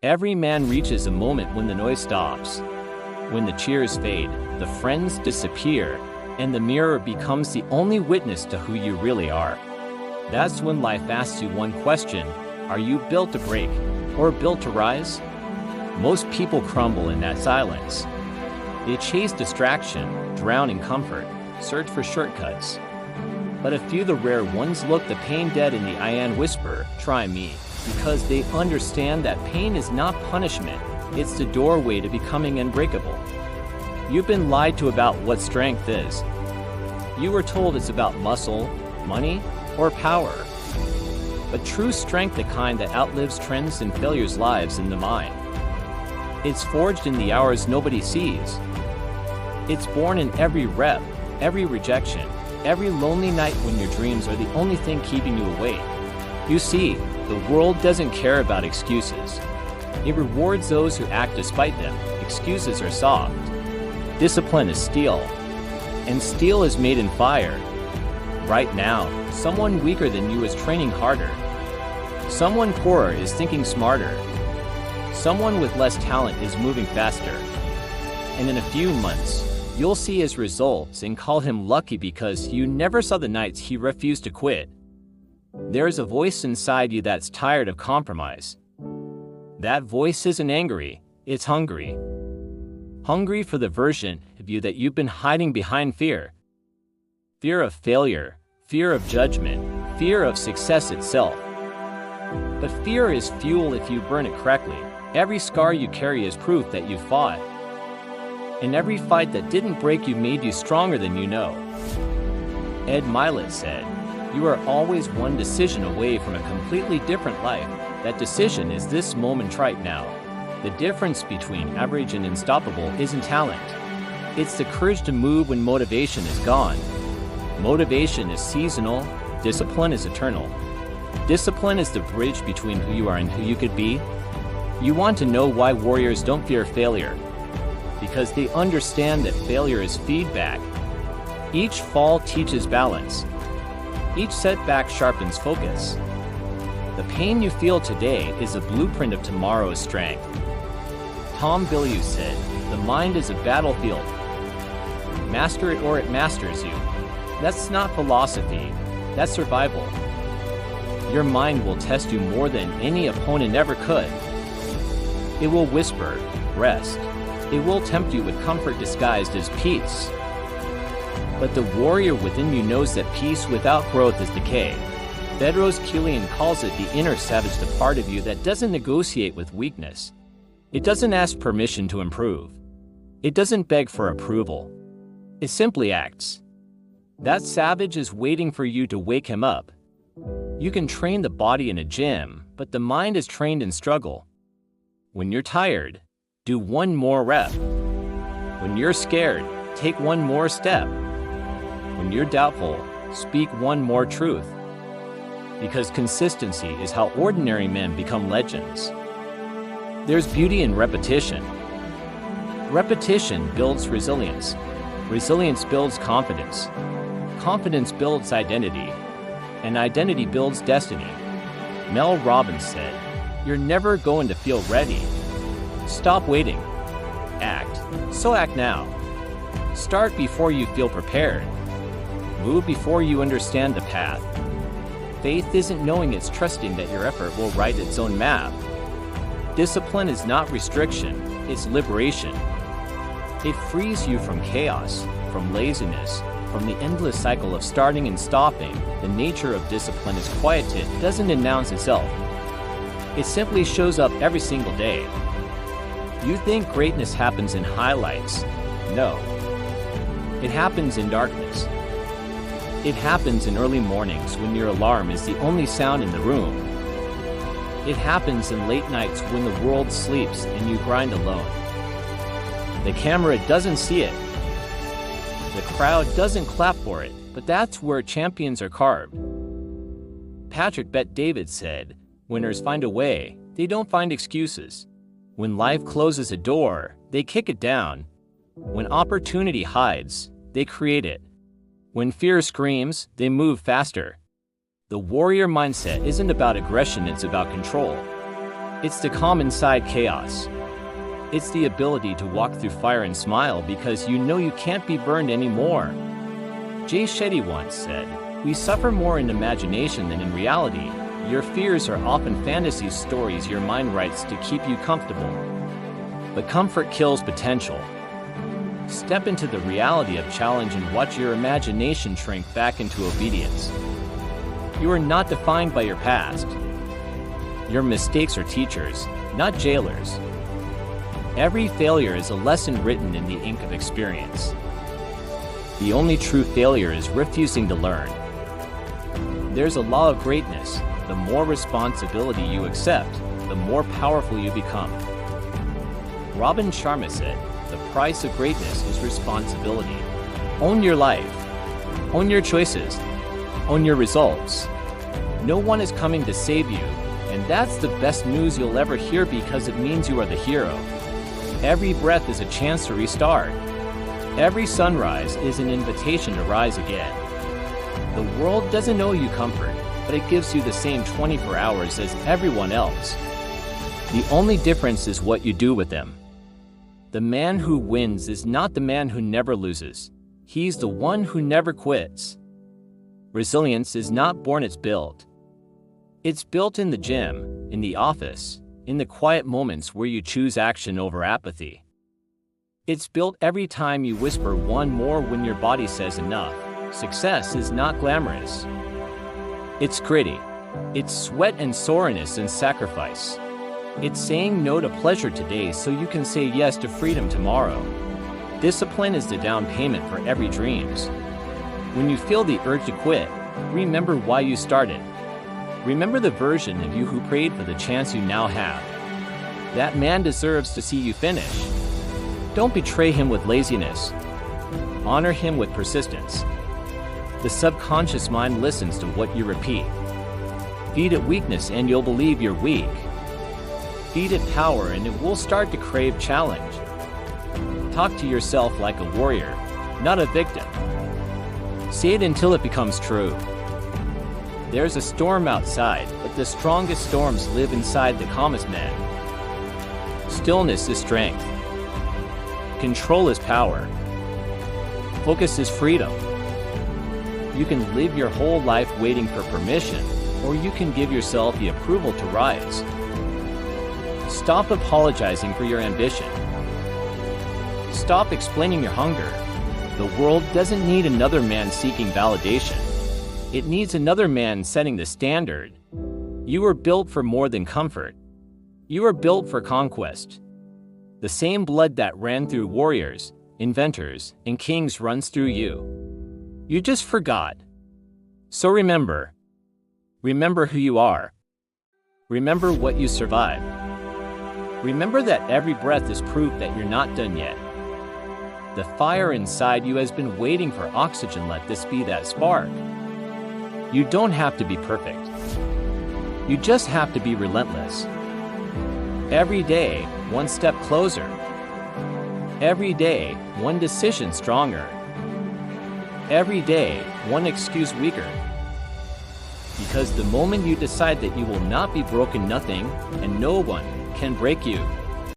Every man reaches a moment when the noise stops, when the cheers fade, the friends disappear, and the mirror becomes the only witness to who you really are. That's when life asks you one question: are you built to break or built to rise? Most people crumble in that silence. They chase distraction, drown in comfort, search for shortcuts. But a few, the rare ones, look the pain dead in the eye and whisper, "Try me," because they understand that pain is not punishment, it's the doorway to becoming unbreakable. You've been lied to about what strength is. You were told it's about muscle, money, or power. But true strength, the kind that outlives trends and failures, lives in the mind. It's forged in the hours nobody sees. It's born in every rep, every rejection, every lonely night when your dreams are the only thing keeping you awake. You see, the world doesn't care about excuses. It rewards those who act despite them. Excuses are soft. Discipline is steel, and steel is made in fire. Right now, someone weaker than you is training harder. Someone poorer is thinking smarter. Someone with less talent is moving faster. And in a few months, you'll see his results and call him lucky because you never saw the nights he refused to quit. There's a voice inside you that's tired of compromise. That voice isn't angry, it's hungry. Hungry for the version of you that you've been hiding behind fear. Fear of failure, fear of judgment, fear of success itself. But fear is fuel if you burn it correctly. Every scar you carry is proof that you fought. And every fight that didn't break you made you stronger than you know. Ed Milet said, "You are always one decision away from a completely different life. That decision is this moment right now." The difference between average and unstoppable isn't talent. It's the courage to move when motivation is gone. Motivation is seasonal, discipline is eternal. Discipline is the bridge between who you are and who you could be. You want to know why warriors don't fear failure? Because they understand that failure is feedback. Each fall teaches balance. Each setback sharpens focus. The pain you feel today is a blueprint of tomorrow's strength. Tom Bilyeu said, "The mind is a battlefield. Master it or it masters you." That's not philosophy, that's survival. Your mind will test you more than any opponent ever could. It will whisper, "Rest." It will tempt you with comfort disguised as peace. But the warrior within you knows that peace without growth is decay. Bedros Kilian calls it the inner savage, the part of you that doesn't negotiate with weakness. It doesn't ask permission to improve. It doesn't beg for approval. It simply acts. That savage is waiting for you to wake him up. You can train the body in a gym, but the mind is trained in struggle. When you're tired, do one more rep. When you're scared, take one more step. When you're doubtful, speak one more truth. Because consistency is how ordinary men become legends. There's beauty in repetition. Repetition builds resilience. Resilience builds confidence. Confidence builds identity. And identity builds destiny. Mel Robbins said, "You're never going to feel ready. Stop waiting. Act. So act now. Start before you feel prepared. Move before you understand the path." Faith isn't knowing, it's trusting that your effort will write its own map. Discipline is not restriction, it's liberation. It frees you from chaos, from laziness, from the endless cycle of starting and stopping. The nature of discipline is quieted, doesn't announce itself. It simply shows up every single day. You think greatness happens in highlights. No. It happens in darkness. It happens in early mornings when your alarm is the only sound in the room. It happens in late nights when the world sleeps and you grind alone. The camera doesn't see it. The crowd doesn't clap for it, but that's where champions are carved. Patrick Bet-David said, "Winners find a way, they don't find excuses. When life closes a door, they kick it down. When opportunity hides, they create it. When fear screams, they move faster." The warrior mindset isn't about aggression, it's about control. It's the calm inside chaos. It's the ability to walk through fire and smile because you know you can't be burned anymore. Jay Shetty once said, "We suffer more in imagination than in reality. Your fears are often fantasy stories your mind writes to keep you comfortable. But comfort kills potential." Step into the reality of challenge and watch your imagination shrink back into obedience. You are not defined by your past. Your mistakes are teachers, not jailers. Every failure is a lesson written in the ink of experience. The only true failure is refusing to learn. There's a law of greatness. The more responsibility you accept, the more powerful you become. Robin Sharma said, "The price of greatness is responsibility." Own your life. Own your choices. Own your results. No one is coming to save you, and that's the best news you'll ever hear because it means you are the hero. Every breath is a chance to restart. Every sunrise is an invitation to rise again. The world doesn't owe you comfort, but it gives you the same 24 hours as everyone else. The only difference is what you do with them. The man who wins is not the man who never loses. He's the one who never quits. Resilience is not born, it's built. It's built in the gym, in the office, in the quiet moments where you choose action over apathy. It's built every time you whisper one more when your body says enough. Success is not glamorous. It's gritty. It's sweat and soreness and sacrifice. It's saying no to pleasure today so you can say yes to freedom tomorrow. Discipline is the down payment for every dreams. When you feel the urge to quit, remember why you started. Remember the version of you who prayed for the chance you now have. That man deserves to see you finish. Don't betray him with laziness. Honor him with persistence. The subconscious mind listens to what you repeat. Feed it weakness and you'll believe you're weak. Feed it power and it will start to crave challenge. Talk to yourself like a warrior, not a victim. Say it until it becomes true. There's a storm outside, but the strongest storms live inside the calmest men. Stillness is strength. Control is power. Focus is freedom. You can live your whole life waiting for permission, or you can give yourself the approval to rise. Stop apologizing for your ambition. Stop explaining your hunger. The world doesn't need another man seeking validation. It needs another man setting the standard. You were built for more than comfort. You were built for conquest. The same blood that ran through warriors, inventors, and kings runs through you. You just forgot. So remember. Remember who you are. Remember what you survived. Remember that every breath is proof that you're not done yet. The fire inside you has been waiting for oxygen. Let this be that spark. You don't have to be perfect. You just have to be relentless. Every day, one step closer. Every day, one decision stronger. Every day, one excuse weaker. Because the moment you decide that you will not be broken, nothing and no one can break you.